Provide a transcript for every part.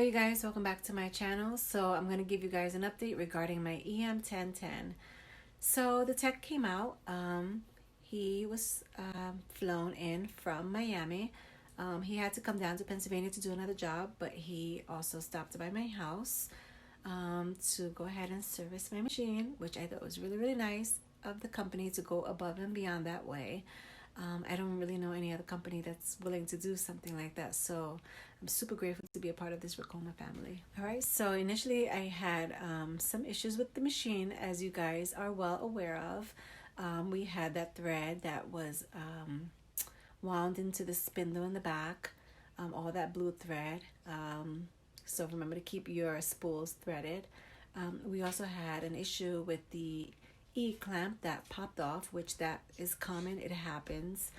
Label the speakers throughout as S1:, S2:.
S1: Hey guys, welcome back to my channel. So I'm going to give you guys an update regarding my EM1010. So the tech came out. He was flown in from Miami. He had to come down to Pennsylvania to do another job, but he also stopped by my house to go ahead and service my machine, which I thought was really, really nice of the company to go above and beyond that way. I don't really know any other company that's willing to do something like that. So I'm super grateful to be a part of this Ricoma family. All right, so initially I had some issues with the machine, as you guys are well aware of. We had that thread that was wound into the spindle in the back, all that blue thread. So remember to keep your spools threaded. We also had an issue with the E-clamp that popped off, which that is common. It happens,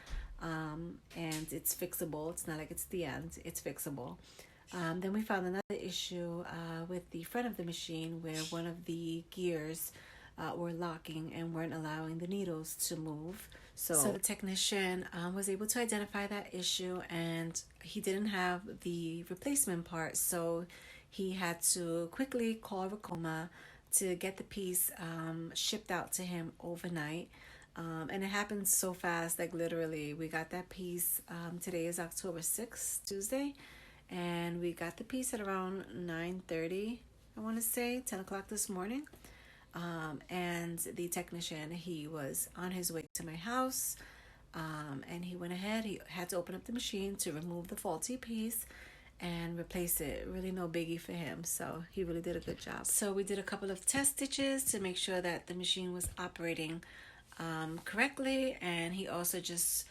S1: and it's fixable. It's not like it's the end. It's fixable. Then we found another issue with the front of the machine where one of the gears were locking and weren't allowing the needles to move. So the technician was able to identify that issue, and he didn't have the replacement part, so he had to quickly call Ricoma to get the piece shipped out to him overnight. And it happened so fast, like literally we got that piece. Today is October 6th, Tuesday, and we got the piece at around 9:30, I want to say 10 o'clock this morning. And the technician, he was on his way to my house, and he went ahead. He had to open up the machine to remove the faulty piece and replace it. Really no biggie for him, so he really did a good job. So we did a couple of test stitches to make sure that the machine was operating correctly, and he also just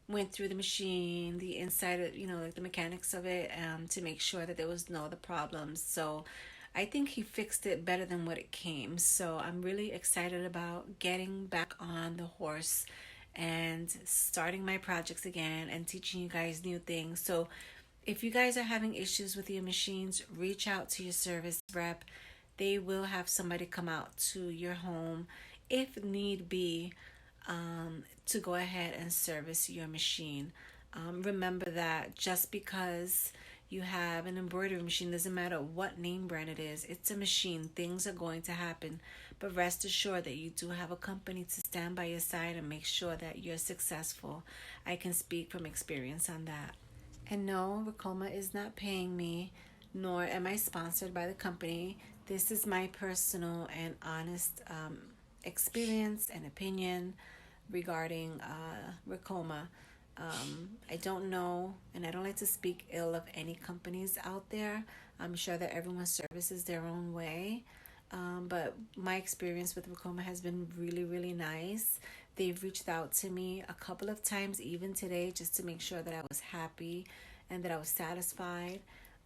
S1: went through the machine, the inside of, like the mechanics of it, to make sure that there was no other problems. So I think he fixed it better than what it came. So I'm really excited about getting back on the horse and starting my projects again and teaching you guys new things. So if you guys are having issues with your machines, reach out to your service rep. They will have somebody come out to your home if need be, to go ahead and service your machine. Remember that just because you have an embroidery machine, doesn't matter what name brand it is, it's a machine. Things are going to happen. But rest assured that you do have a company to stand by your side and make sure that you're successful. I can speak from experience on that. And no, Ricoma is not paying me, nor am I sponsored by the company. This is my personal and honest experience and opinion regarding Ricoma. I don't know, and I don't like to speak ill of any companies out there. I'm sure that everyone services their own way. But my experience with Ricoma has been really, really nice. They've reached out to me a couple of times, even today, just to make sure that I was happy and that I was satisfied,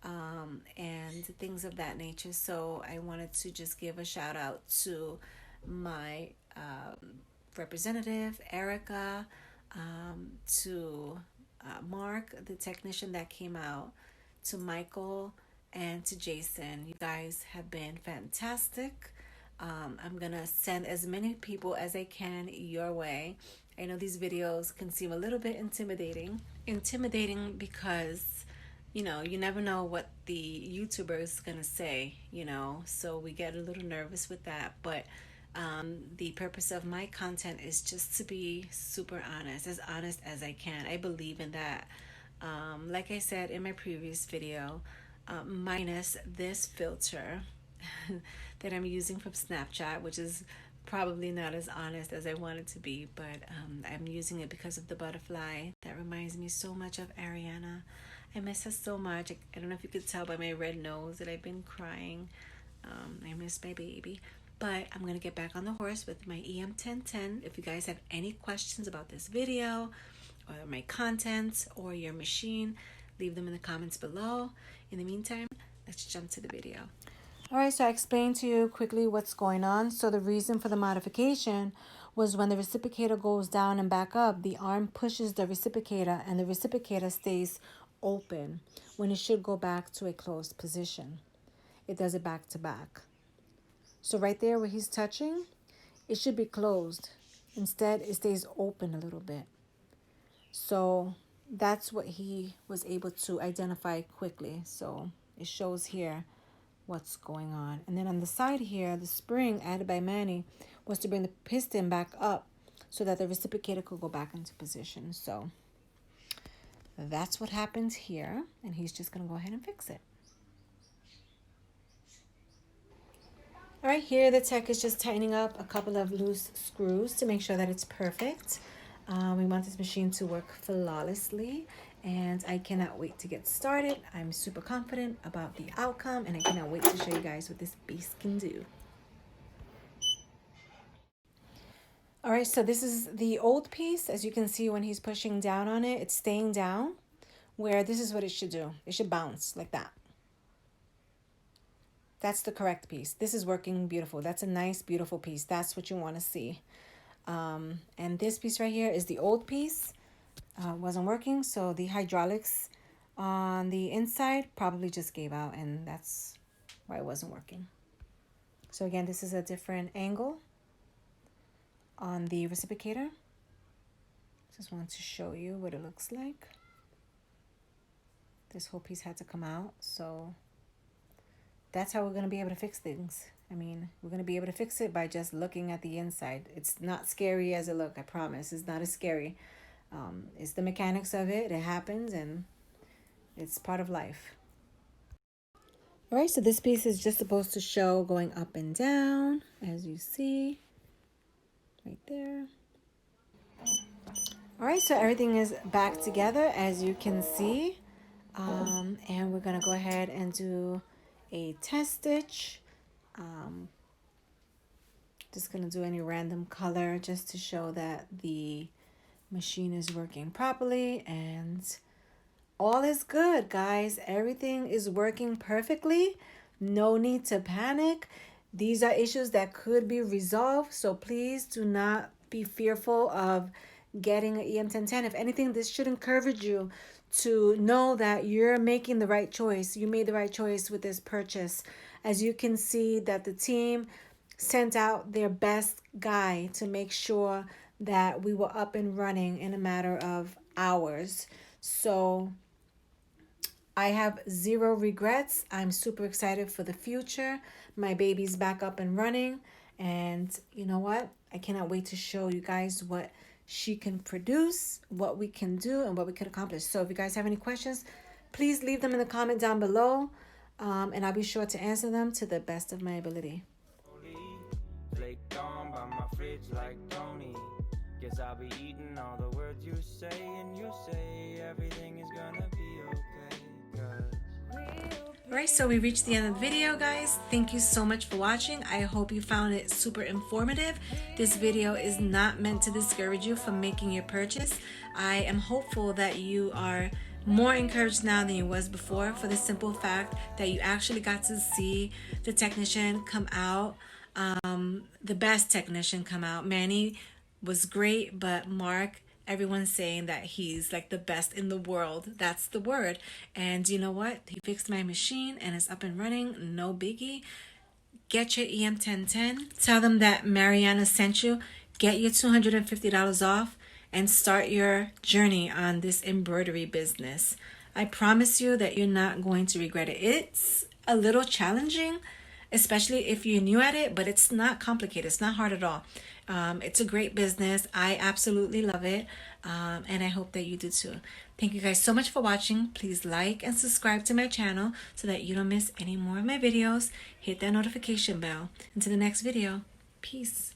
S1: and things of that nature. So I wanted to just give a shout out to my representative, Erica, to Mark, the technician that came out, to Michael, and to Jason. You guys have been fantastic. I'm gonna send as many people as I can your way. I know these videos can seem a little bit intimidating because you never know what the YouTuber is gonna say, so we get a little nervous with that. But the purpose of my content is just to be super honest as I can. I believe in that. Like I said in my previous video, minus this filter that I'm using from Snapchat, which is probably not as honest as I want it to be, but I'm using it because of the butterfly that reminds me so much of Ariana. I miss her so much. I don't know if you could tell by my red nose that I've been crying. I miss my baby. But I'm going to get back on the horse with my EM1010. If you guys have any questions about this video or my content or your machine, leave them in the comments below. In the meantime, let's jump to the video. All right, so I explained to you quickly what's going on. So the reason for the modification was when the reciprocator goes down and back up, the arm pushes the reciprocator and the reciprocator stays open when it should go back to a closed position. It does it back to back. So right there where he's touching, it should be closed. Instead, it stays open a little bit. So that's what he was able to identify quickly. So it shows here what's going on. And then on the side here, the spring added by Manny was to bring the piston back up so that the reciprocator could go back into position. So that's what happens here, and he's just going to go ahead and fix it. All right, here the tech is just tightening up a couple of loose screws to make sure that it's perfect. We want this machine to work flawlessly, and I cannot wait to get started. I'm super confident about the outcome, and I cannot wait to show you guys what this beast can do. All right, so this is the old piece. As you can see, when he's pushing down on it, it's staying down, where this is what it should do. It should bounce like that. That's the correct piece. This is working beautiful. That's a nice, beautiful piece. That's what you want to see. And this piece right here is the old piece. Wasn't working, so the hydraulics on the inside probably just gave out, and that's why it wasn't working. So again, this is a different angle on the reciprocator. Just want to show you what it looks like. This whole piece had to come out, so that's how we're going to be able to fix things. I mean, we're going to be able to fix it by just looking at the inside. It's not scary as it looks, I promise. It's not as scary. It's the mechanics of it. It happens, and it's part of life. All right, so this piece is just supposed to show going up and down, as you see right there. All right, so everything is back together, as you can see. And we're going to go ahead and do a test stitch. Just going to do any random color just to show that the machine is working properly, and all is good, guys. Everything is working perfectly. No need to panic. These are issues that could be resolved, so please do not be fearful of getting an EM1010. If anything, this should encourage you to know that you're making the right choice. You made the right choice with this purchase. As you can see that the team sent out their best guy to make sure that we were up and running in a matter of hours. So I have zero regrets. I'm super excited for the future. My baby's back up and running, and you know what? I cannot wait to show you guys what she can produce, what we can do, and what we can accomplish. So if you guys have any questions, please leave them in the comment down below, and I'll be sure to answer them to the best of my ability.
S2: Flaked on by my fridge like Tony. Guess I'll be eating all the words you say, and you say everything is gonna be okay.
S1: Alright, so we reached the end of the video, guys. Thank you so much for watching. I hope you found it super informative. This video is not meant to discourage you from making your purchase. I am hopeful that you are more encouraged now than you was before, for the simple fact that you actually got to see the technician come out, the best technician come out. Manny was great, but Mark, everyone's saying that he's like the best in the world. That's the word. And you know what? He fixed my machine and it's up and running. No biggie. Get your EM1010. Tell them that Mariana sent you. Get your $250 off and start your journey on this embroidery business. I promise you that you're not going to regret it. It's a little challenging, especially if you're new at it, but it's not complicated. It's not hard at all. It's a great business. I absolutely love it. And I hope that you do too. Thank you guys so much for watching. Please like and subscribe to my channel so that you don't miss any more of my videos. Hit that notification bell. Until the next video, peace.